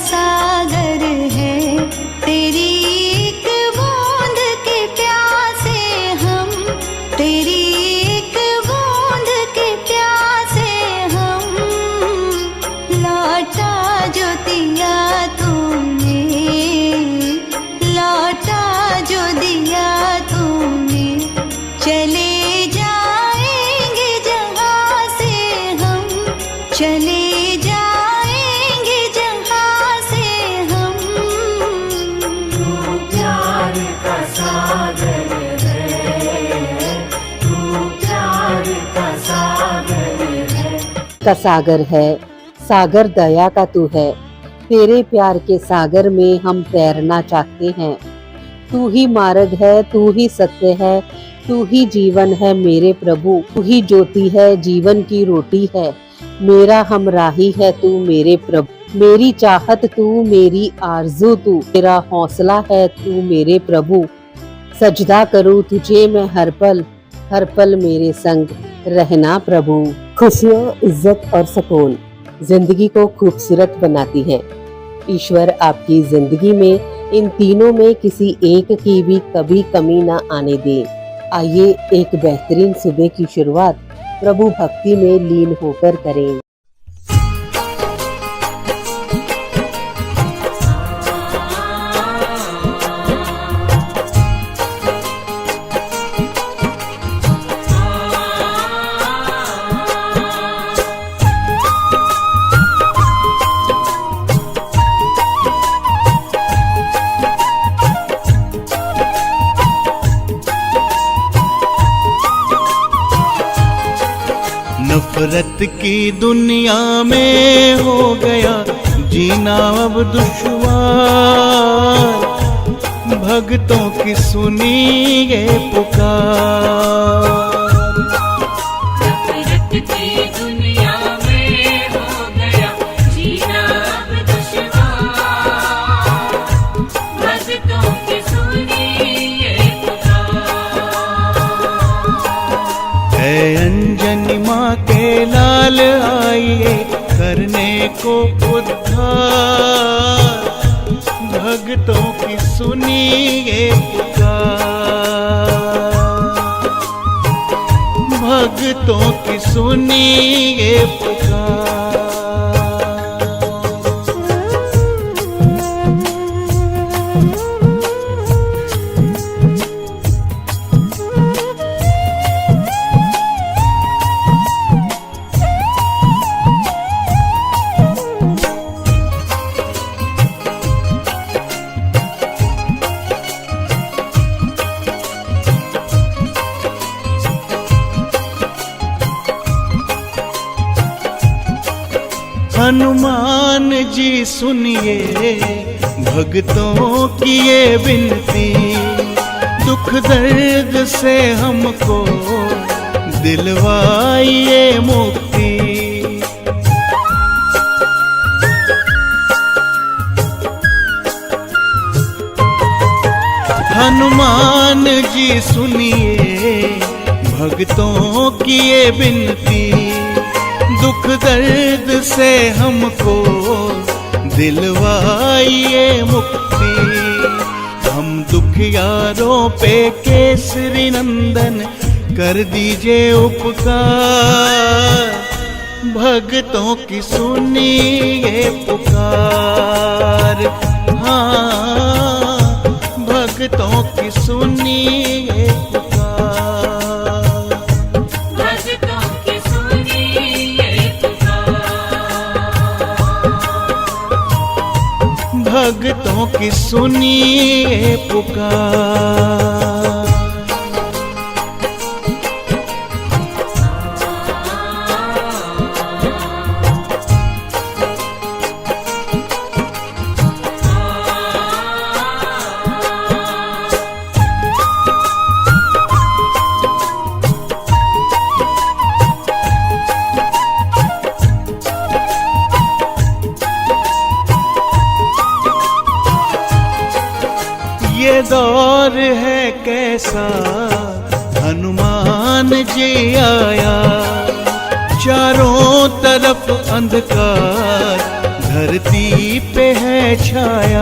सागर है, तेरी एक बूंद के प्यासे हम, तेरी एक बूंद के प्यासे हम। लौटा जो दिया तूने, लौटा जो दिया तूने, चले जाएंगे जहाँ से हम, चले जाएंगे जहाँ से हम। तू प्यार का सागर है, तू प्यार का सागर है। का सागर है, सागर दया का तू है। तेरे प्यार के सागर में हम तैरना चाहते हैं। तू ही मार्ग है, तू ही सत्य है, तू ही जीवन है मेरे प्रभु। तू ही ज्योति है, जीवन की रोटी है, मेरा हमराही है तू मेरे प्रभु। मेरी चाहत तू, मेरी आरज़ू तू, मेरा हौसला है तू मेरे प्रभु। सजदा करूँ तुझे मैं हर पल मेरे संग रहना प्रभु। खुशियाँ, इज्जत और सुकून जिंदगी को खूबसूरत बनाती हैं। ईश्वर आपकी जिंदगी में इन तीनों में किसी एक की भी कभी कमी ना आने दे। आइए एक बेहतरीन सुबह की शुरुआत प्रभु भक्ति में लीन होकर करें। नफरत की दुनिया में हो गया जीना अब दुश्वार, भक्तों की सुनी ये पुकार। नफरत की दुनिया में हो गया जीना अब दुश्वार, भक्तों की सुनी ये पुकार। है अंजनी माँ के लाल आइए करने को उद्धार, भक्तों की सुनिए पुकार, भक्तों की सुनिए पुकार। हनुमान जी सुनिए भक्तों की ये विनती, दुख दर्द से हमको दिलवाइए मुक्ति। हनुमान जी सुनिए भक्तों की ये विनती, दुख दर्द से हमको दिलवाइए मुक्ति। हम दुखियारों पे केसरी नंदन कर दीजिए उपकार, भक्तों की सुनिए पुकार। हाँ, भक्तों की सुनिए पुकार, भक्तों की सुनिए पुकार, भक्तों की सुनिए पुकार। ये दौर है कैसा हनुमान जी आया, चारों तरफ अंधकार धरती पे है छाया।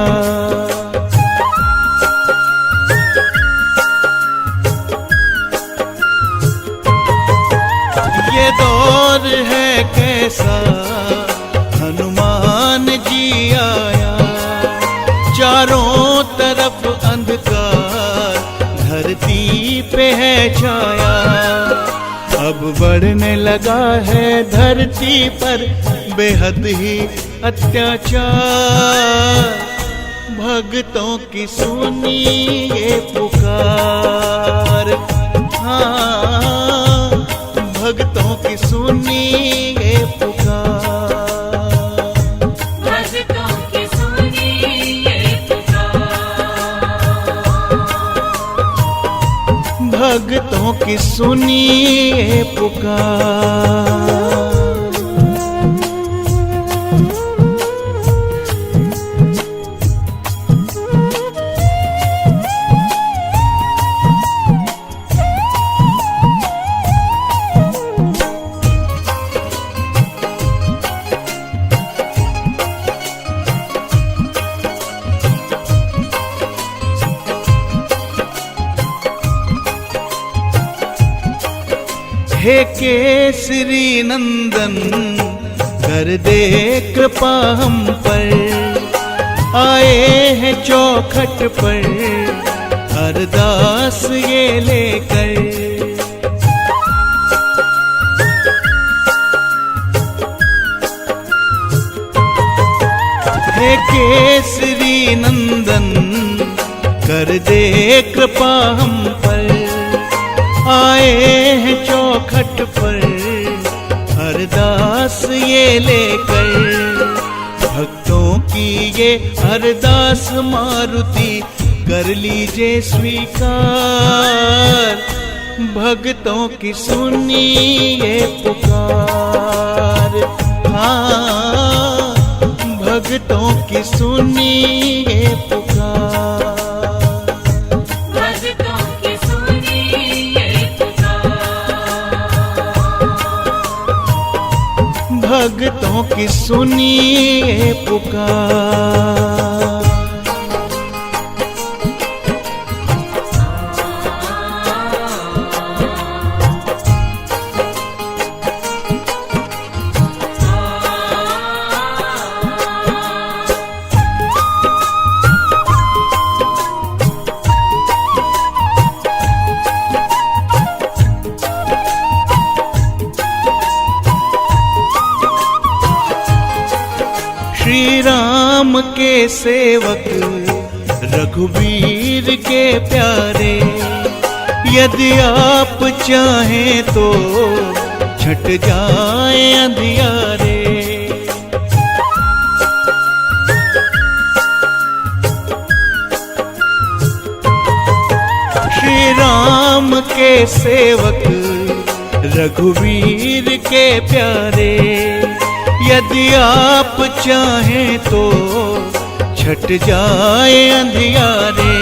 ये दौर है कैसा, हनुमान जी आया। चारों तरफ अंधकार, धरती पे है छाया। अब बढ़ने लगा है धरती पर बेहद ही अत्याचार। भक्तों की सुनी ये पुकार, हाँ, भक्तों की सुनी ये पुकार। भक्तों की सुनी ये पुकार। भक्तों की सुनी ये पुकार। हे केसरी नंदन, कर दे कृपा हम पर। आए हैं चौखट पर अरदास ये लेकर। हे केसरी नंदन, कर दे कृपा हम पर। आए हैं चौखट पर अरदास ये लेकर। भक्तों की ये अरदास मारुति कर लीजिए स्वीकार। भक्तों की सुनी ये पुकार, हाँ, भक्तों की सुनी ये पुकार। भक्तों की सुनी ये पुकार। श्री राम के सेवक रघुवीर के प्यारे। यदि आप चाहें तो छट जाए अंधियारे। श्री राम के सेवक रघुवीर के प्यारे। यदि आप चाहें तो छट जाए अंधियारे।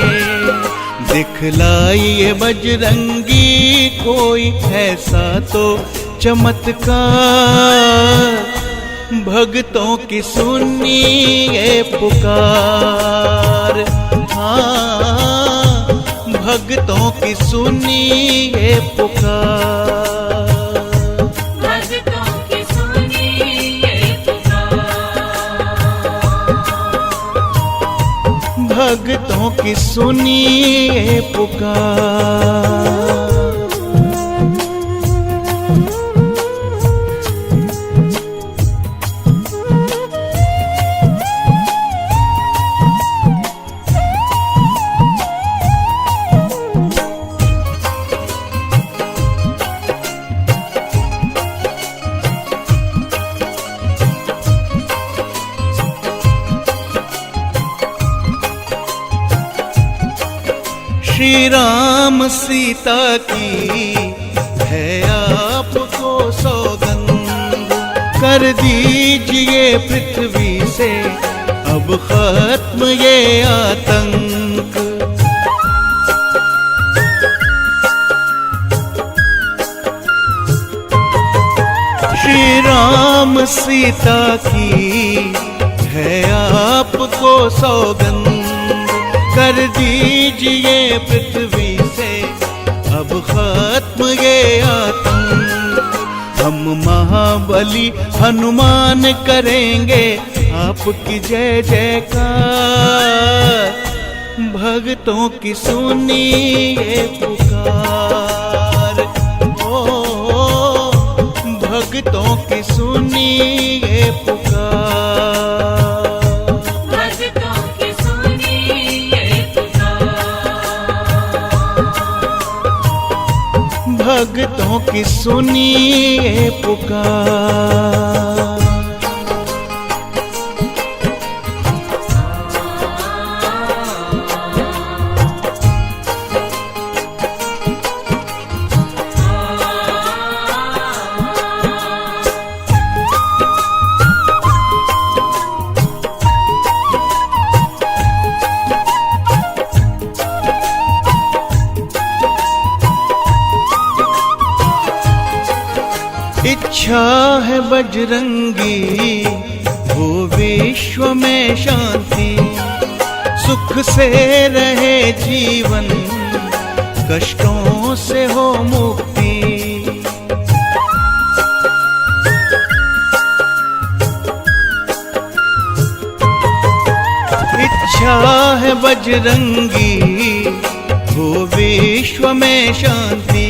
दिखलाइए बजरंगी कोई ऐसा तो चमत्कार। भक्तों की सुनी ये पुकार, हाँ, भक्तों की सुनी ये पुकार। भक्तों की सुनी ये पुकार। श्री राम सीता की है आपको सौगंध। कर दीजिए पृथ्वी से अब खत्म ये आतंक। श्री राम सीता की है आपको सौगंध, कर दीजिए पृथ्वी से अब खत्म ये आतंक। हम महाबली हनुमान करेंगे आपकी जय जयकार, भक्तों की सुनिए पुकार। ओ भक्तों की सुनिए पुकार, भक्तों की सुनिए पुकार, भक्तों की सुनिए पुकार। इच्छा है बजरंगी हो विश्व में शांति, सुख से रहे जीवन कष्टों से हो मुक्ति। इच्छा है बजरंगी हो विश्व में शांति,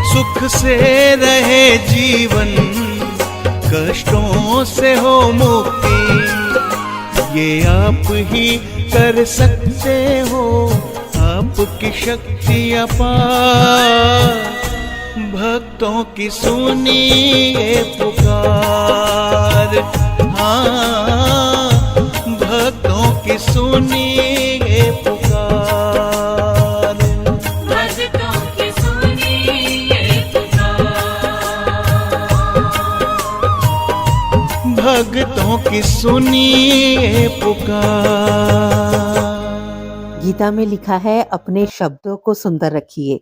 सुख से रहे जीवन कष्टों से हो मुक्ति। ये आप ही कर सकते हो, आपकी शक्ति अपार, भक्तों की सुनिए पुकार। हाँ भक्तों की सुनिए पुकार, भक्तों की सुनिए पुकार, भक्तों की सुनिए पुकार। गीता में लिखा है, अपने शब्दों को सुंदर रखिए,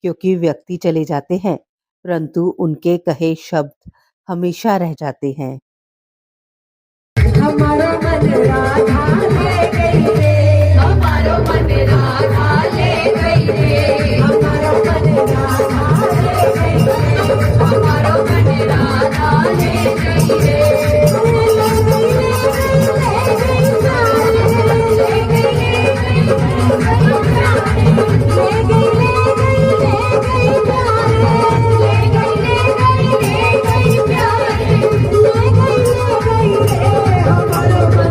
क्योंकि व्यक्ति चले जाते हैं परंतु उनके कहे शब्द हमेशा रह जाते हैं। हमारो मन राधा ले गई रे, हमारो मन राधा ले गई रे, हमारो मन राधा ले गई रे, हमारो मन राधा ले गई रे। हमारो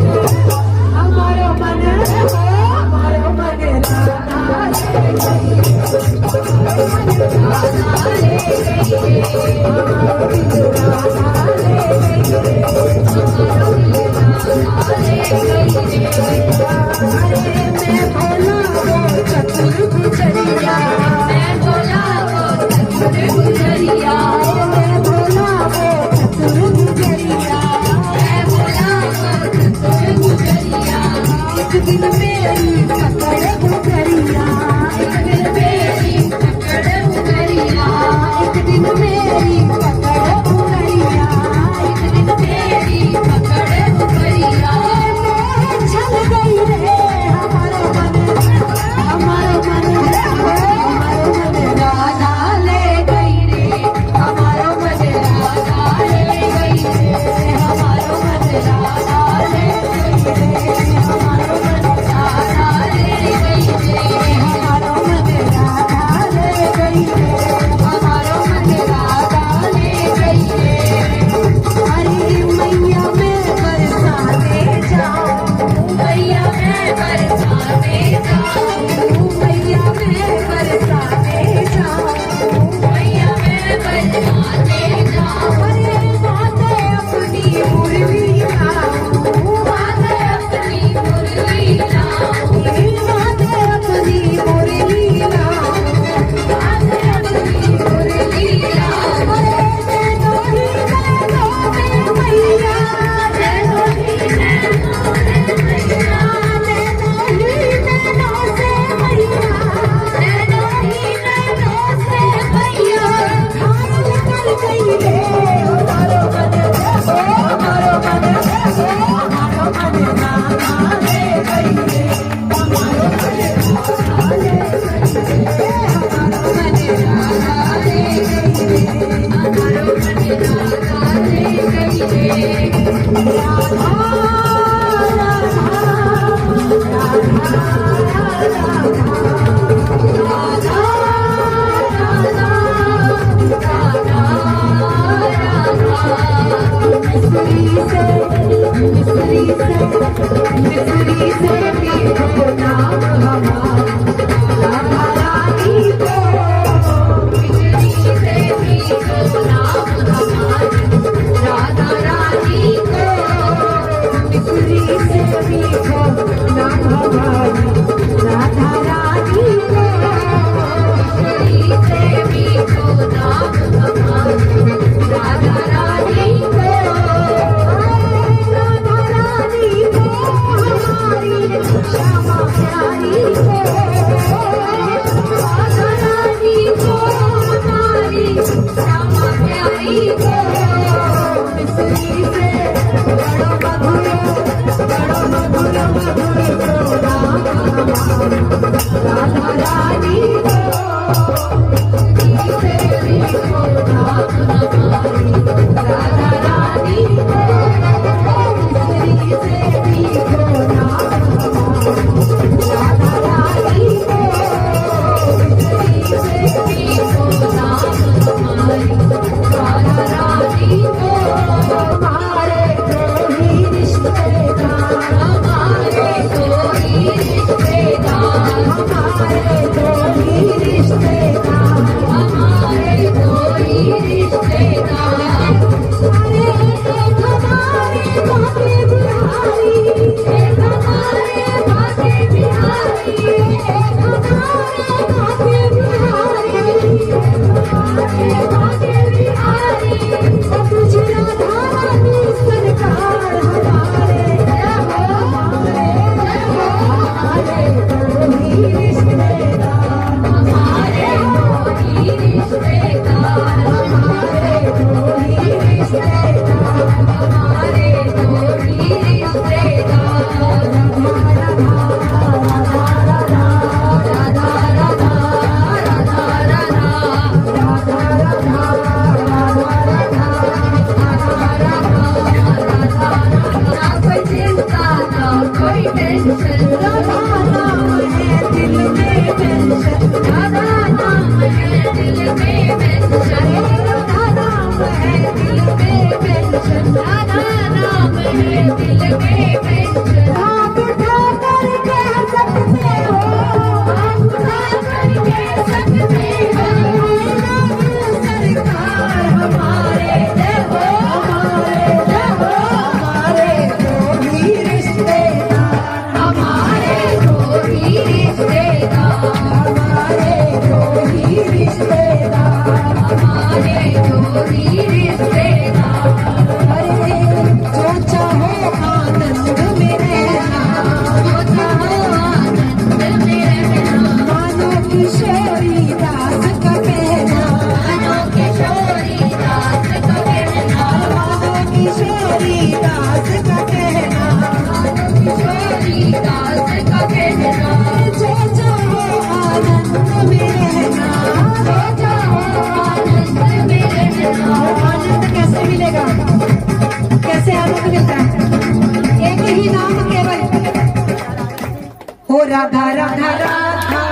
राधा राधा राधा राधा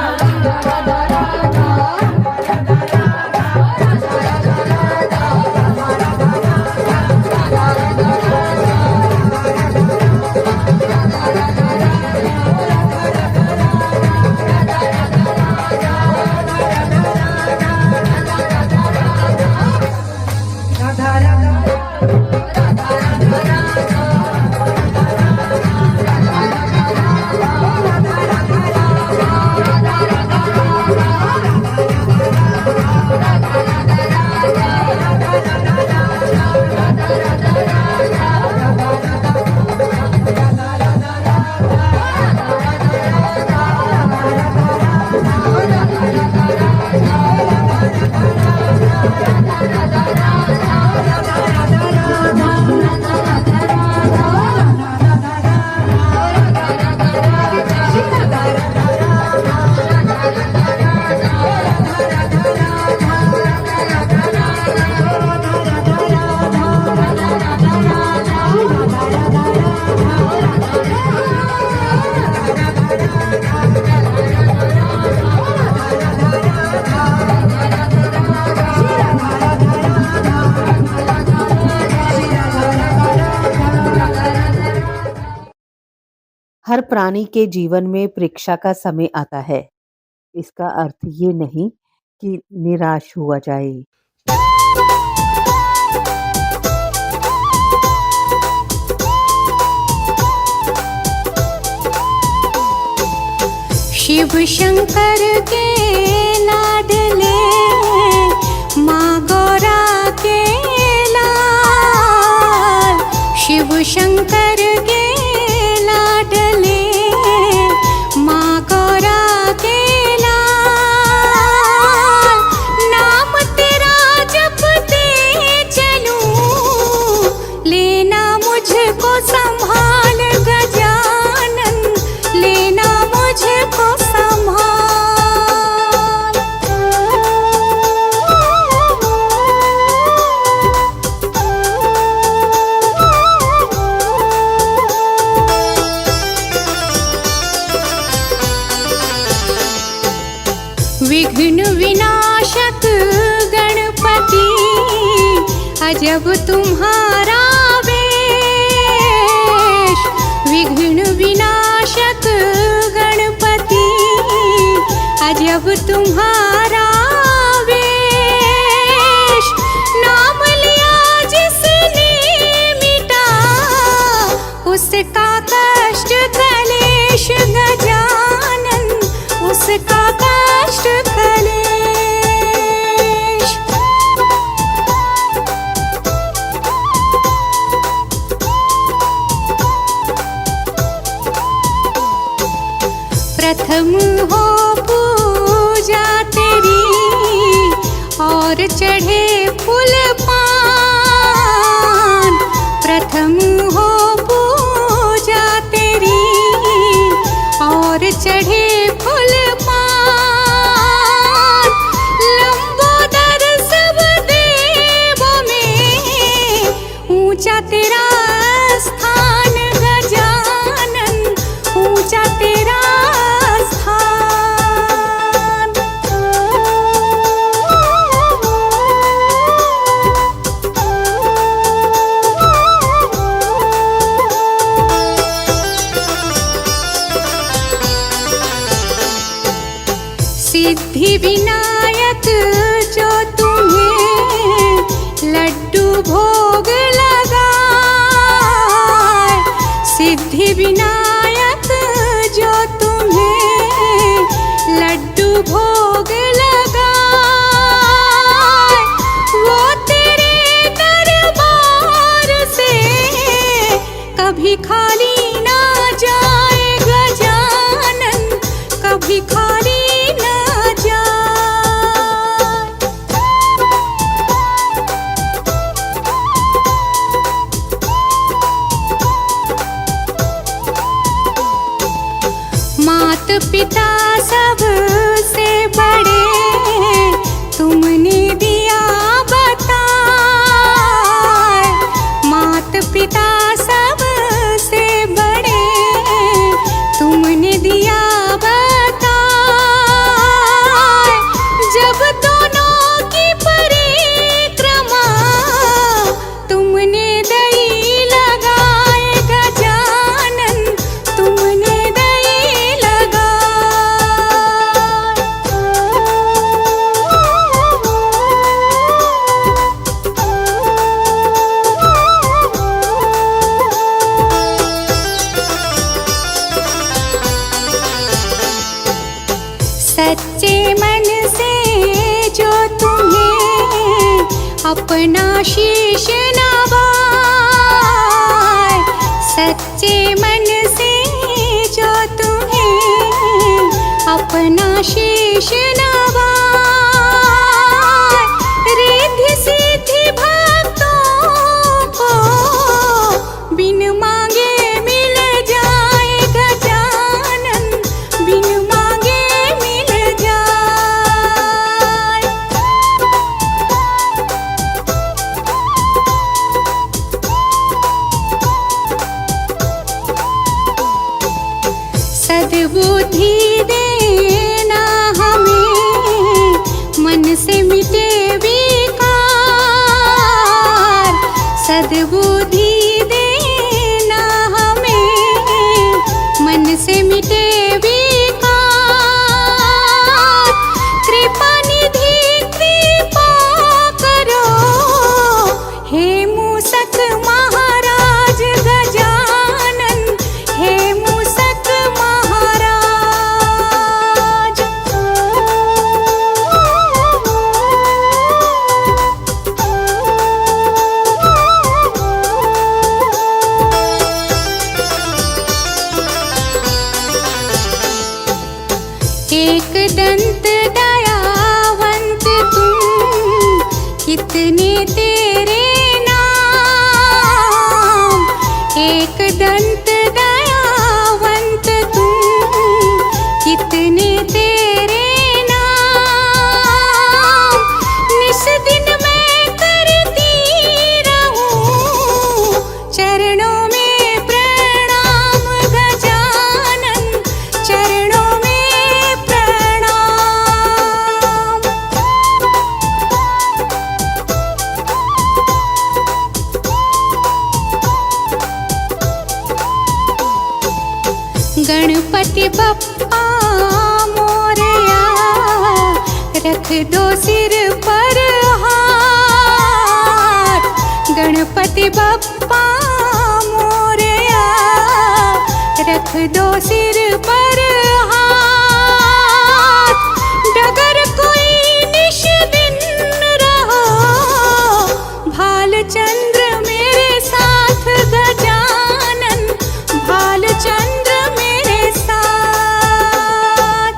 हर प्राणी के जीवन में परीक्षा का समय आता है। इसका अर्थ ये नहीं कि निराश हुआ जाए। शिव शंकर के लाडले माँ गौरा के लाल, शिव शंकर के लाडले माँ गौरा के लाल, नाम तेरा जपते चलूं, लेना मुझको संभाल गजानन, लेना मुझको संभाल। विघ्न विनाशक गणपति अजब तुम्हारा वेश, विघ्न विनाशक गणपति अजब तुम्हारा वेश, नाम लिया जिसने मिटा उसका कष्ट कलेश गजानन, उसका कष्ट कलेश। प्रथम हो पूजा तेरी और चढ़े फूल पान, प्रथम हो पूजा तेरी और चढ़े फूल पान, लंबोदर सब देवों में ऊंचा तेरा स्थान गजानन, ऊंचा तेरा स्थान। सिद्धि विनायक जो तुम्हें लड्डू भोग लगाए, सिद्धि विनायक जो तुम्हें लड्डू भोग लगाए, वो तेरे दरबार से कभी खाली ना जाए गजानन, कभी खाली ना जाए। मात पिता सब से बड़े तुमने दिया बताए, मात पिता सब से बड़े तुमने दिया बताए, जब दोनों की परिक्रमा तुमने दई लगाए गजानन, तुमने दई सच्चे मन से जो तुम्हें अपना शीश नवाए, सच्चे मन से जो तुम्हें अपना शीश नवाए, रिद्धि सिद्धि भक्तों को बिन मांगे मिल जाए गजानन, बिन मांगे मिल जाए। सद्बुद्धि देना हमें, मन से मिटे विकार, सद्बुद्धि देना हमें, मन एक दंत दयावंत तुम, कितने तेरे नाम। एक दंत दयावंत तुम, कितने तेरे नाम। निस दिन मैं करती रहूं चरणों में प्रणाम गजानन, चरणों में प्रणाम। गणपति बप्पा मोरया, रख दो सिर पर हाथ। गणपति बप्पा मोरया, रख दो सिर पर हाथ। डगर कोई निश दिन रहो, भालचंद्र मेरे साथ गजानन, भालचंद्र मेरे साथ।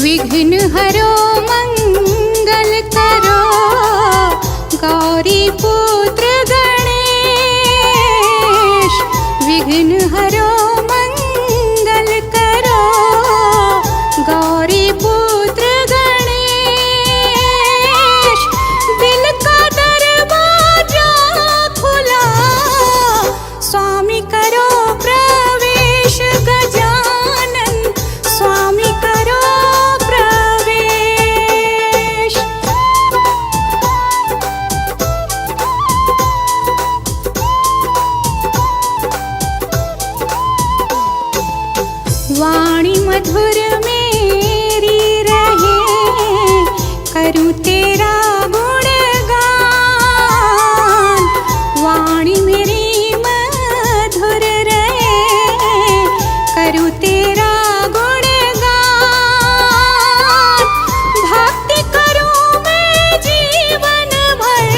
विघ्न हरो मंगल करो, गौरी पुत्र गणेश। विघ्न हरो मंगल करो, गौरी पुत्र गणेश। दिल का दरवाजा खुला, स्वामी करो प्रवेश गजानन, स्वामी करो प्रवेश। वाणी मधुर मेरी रहे, करूं तेरा गुणगान। वाणी मेरी मधुर रहे, करूं तेरा गुणगान। भक्ति करूं मैं जीवन भर,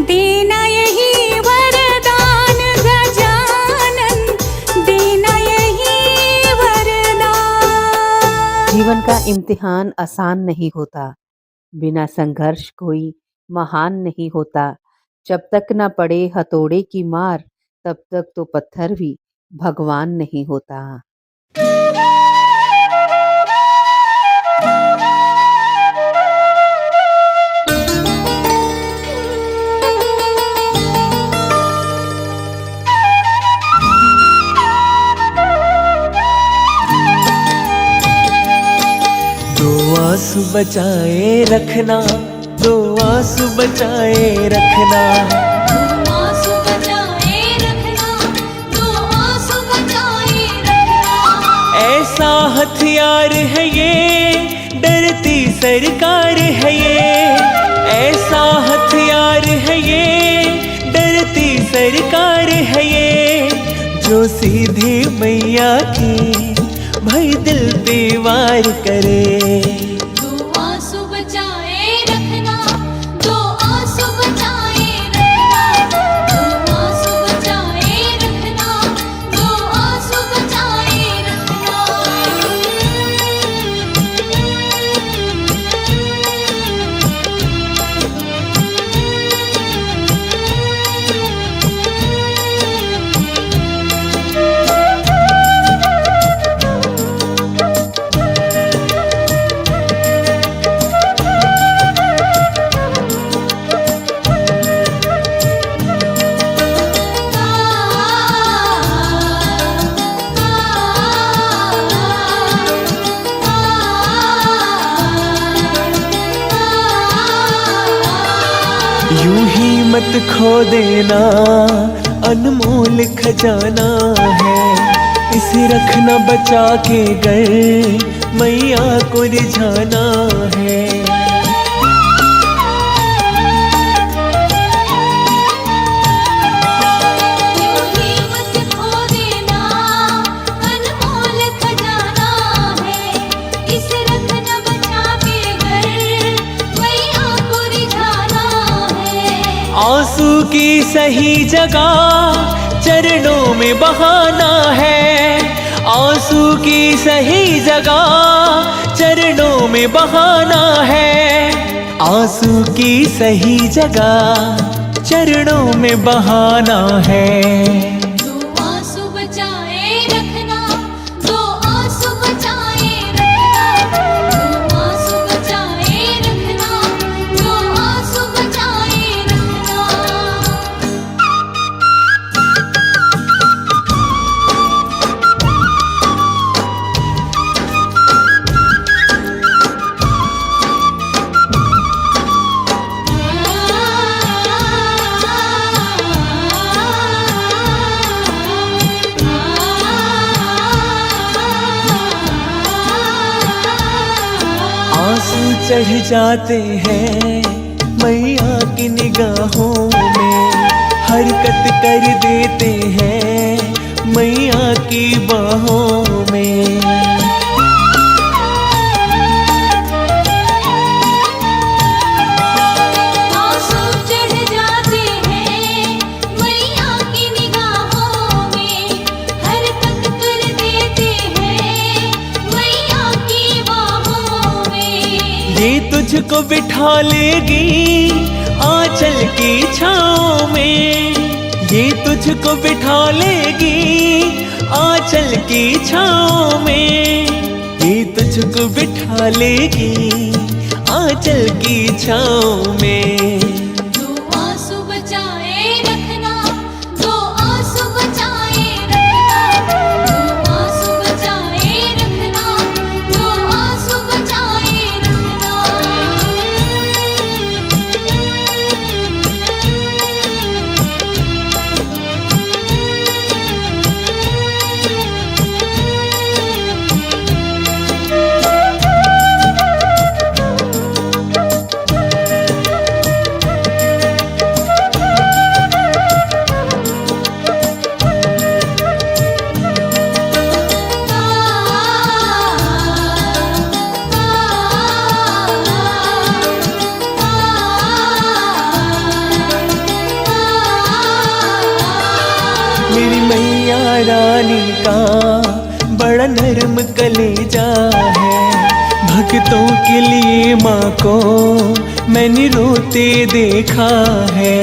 देना यही वरदान गजानन, देना यही वरदान। जीवन का इम्तिहान आसान नहीं होता, बिना संघर्ष कोई महान नहीं होता। जब तक न पड़े हथौड़े की मार, तब तक तो पत्थर भी भगवान नहीं होता। दो आंसू बचाए रखना, दो आंसू बचाए रखना। आंसू बचाए रखना, दो आंसू बचाए रखना। ऐसा हथियार है ये, डरती सरकार है ये। ऐसा हथियार है ये, डरती सरकार है ये। जो सीधी मैया की भाई दिल पे वार करे। दो आंसू बचाए रखना, दो आंसू बचाए रखना। दो आंसू बचाए रखना, दो आंसू बचाए रखना। यूं ही मत खो देना, अनमोल खजाना है। इसे रखना बचा के गए, मैया को रिझाना है। यूं ही मत खो देना, अनमोल खजाना है। इसे रखना बचा की सही जगह चरणों में बहाना है, आंसू की सही जगह चरणों में बहाना है, आंसू की सही जगह चरणों में बहाना है। दो आंसू बचाए रखना, दो आंसू बचाए रखना, दो आंसू बचाए रखना, दो आंसू बचाए रखना। आंसू चढ़ जाते हैं मैया की निगाहों में, हरकत कर देते हैं मैया की बाहों में। आंसू चढ़ जाते हैं मैया की निगाहों में, हरकत कर देते हैं मैया की बाहों में। ये तुझको बिठा लेगी आंचल की छाँव में, ये तुझको बिठा लेगी आंचल की छाँव में, ये तुझको बिठा लेगी आंचल की छाँव में। दो आंसू बचाए रखना, दो आंसू बचाए रखना, दो आंसू बचाए रखना, दो आंसू बचाए रखना। मेरी मैया रानी का बड़ा नरम कलेजा है, भक्तों के लिए माँ को मैंने रोते देखा है।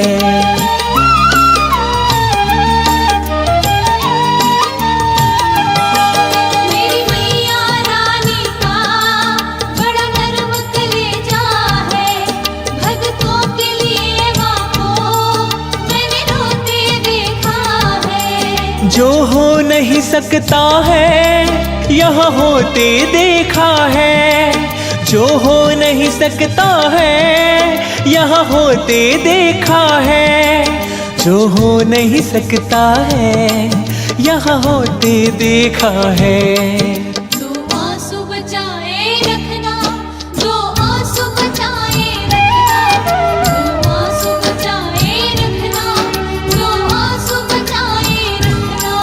मेरी मैया रानी का बड़ा नरम कलेजा है, भक्तों के लिए माँ को मैंने रोते देखा है। जो हो नहीं सकता है यहाँ होते देखा है, जो हो नहीं सकता है यहाँ होते देखा है, जो हो नहीं सकता है यहाँ होते देखा है। दो आंसू बचाए रखना, दो आंसू बचाए रखना, दो आंसू बचाए रखना, दो आंसू बचाए रखना।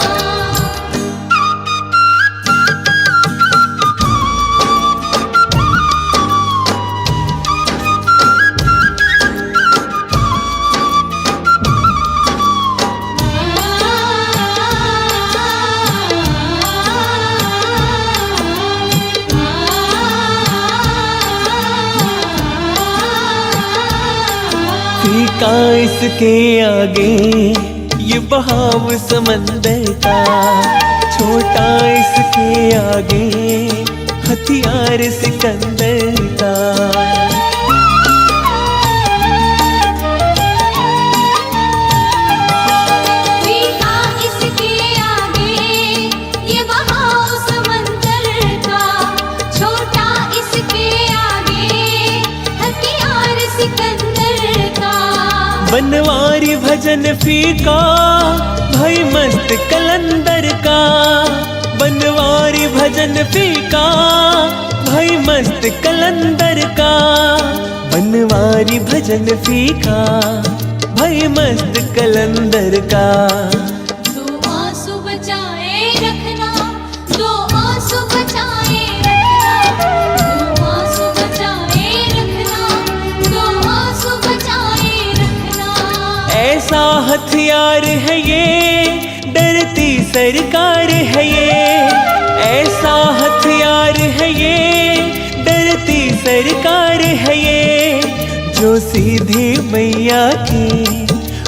फीका इसके आगे ये बहाव समंदर का, छोटा इसके आगे हथियार सिकंदर का। फीका इसके आगे ये बहाव समंदर का, छोटा इसके आगे हथियार सिकंदर का। बनवारी भजन फीका भाई मस्त कलंदर का, बनवारी भजन फीका भाई मस्त कलंदर का, बनवारी भजन फीका भाई मस्त कलंदर का। दो आंसू बचाए रखना, दो आंसू बचाए रखना, दो आंसू बचाए रखना, दो आंसू बचाए रखना। ऐसा हथियार है ये, डरती सरकार है ये। ऐसा हथियार है ये, डरती सरकार है ये। जो सीधे मैया के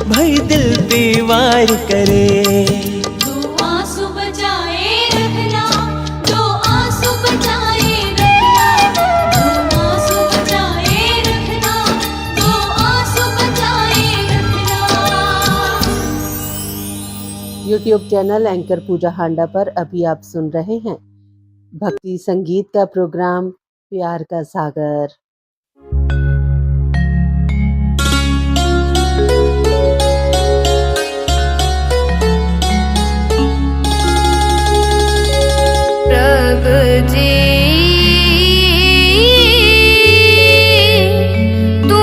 भाई दिल पे वार करे। जो आंसू बचाए रखना, जो आंसू बचाए रखना, जो आंसू बचाए रखना, जो आंसू बचाए रखना। यूट्यूब चैनल एंकर पूजा हांडा पर अभी आप सुन रहे हैं भक्ति संगीत का प्रोग्राम प्यार का सागर। प्रभु जी तू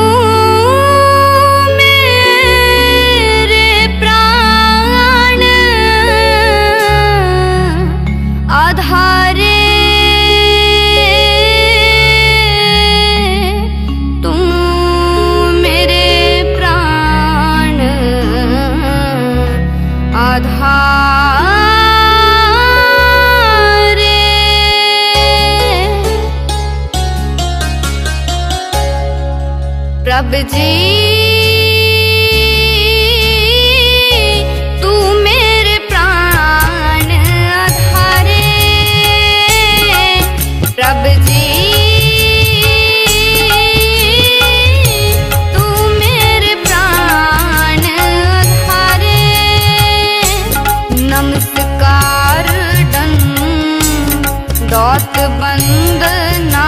मेरे प्राण आधारे, तू मेरे प्राण प्रभु जी तू मेरे प्राण आधारे। प्रभु जी तू मेरे प्राण आधारे। नमस्कार दंडौत वंदना,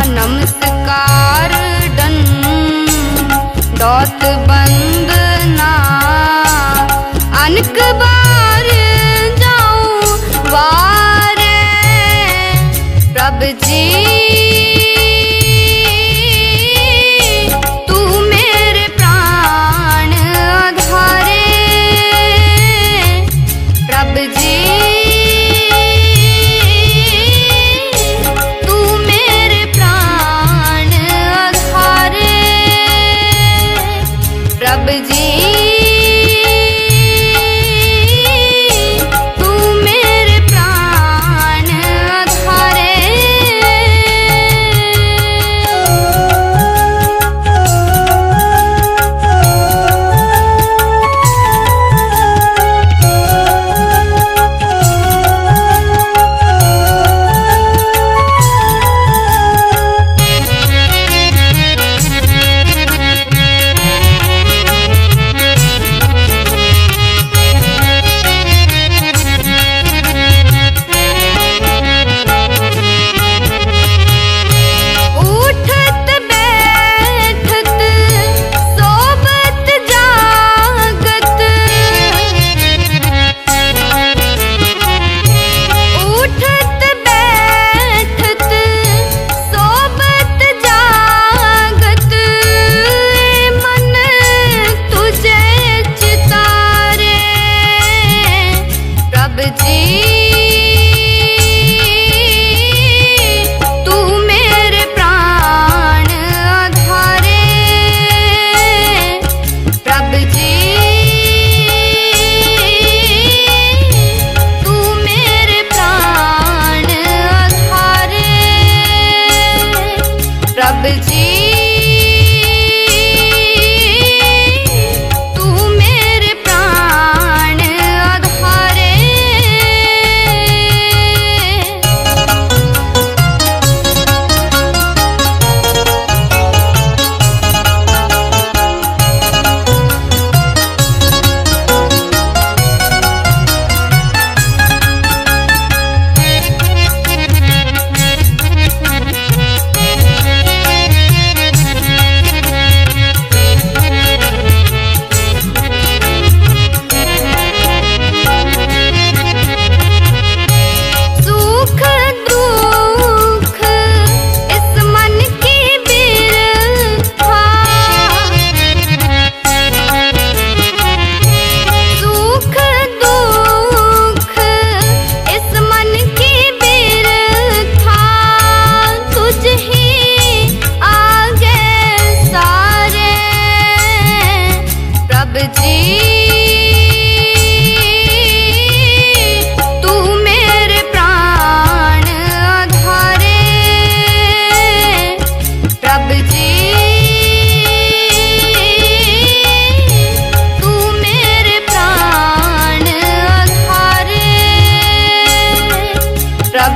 नमस्कार दंडौत वंदना। अनक बार जाऊं वारे। प्रभु जी तू मेरे प्राण आधारे। प्रभु जी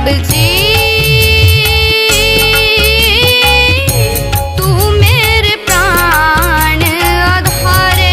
प्रभु जी तू मेरे प्राण आधारे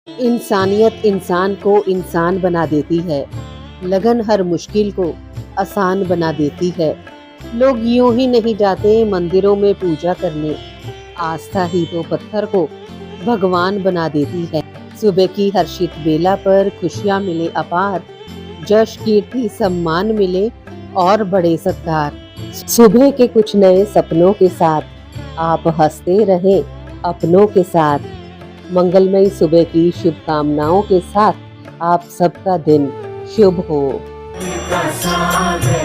इंसानियत इंसान को इंसान बना देती है, लगन हर मुश्किल को आसान बना देती है। लोग यूं ही नहीं जाते मंदिरों में पूजा करने, आस्था ही तो पत्थर को भगवान बना देती है। सुबह की हर्षित बेला पर खुशियां मिले अपार, जश कीर्ति सम्मान मिले और बड़े सत्कार। सुबह के कुछ नए सपनों के साथ आप हंसते रहें अपनों के साथ। मंगलमयी सुबह की शुभकामनाओं के साथ आप सबका दिन शुभ हो। का सागर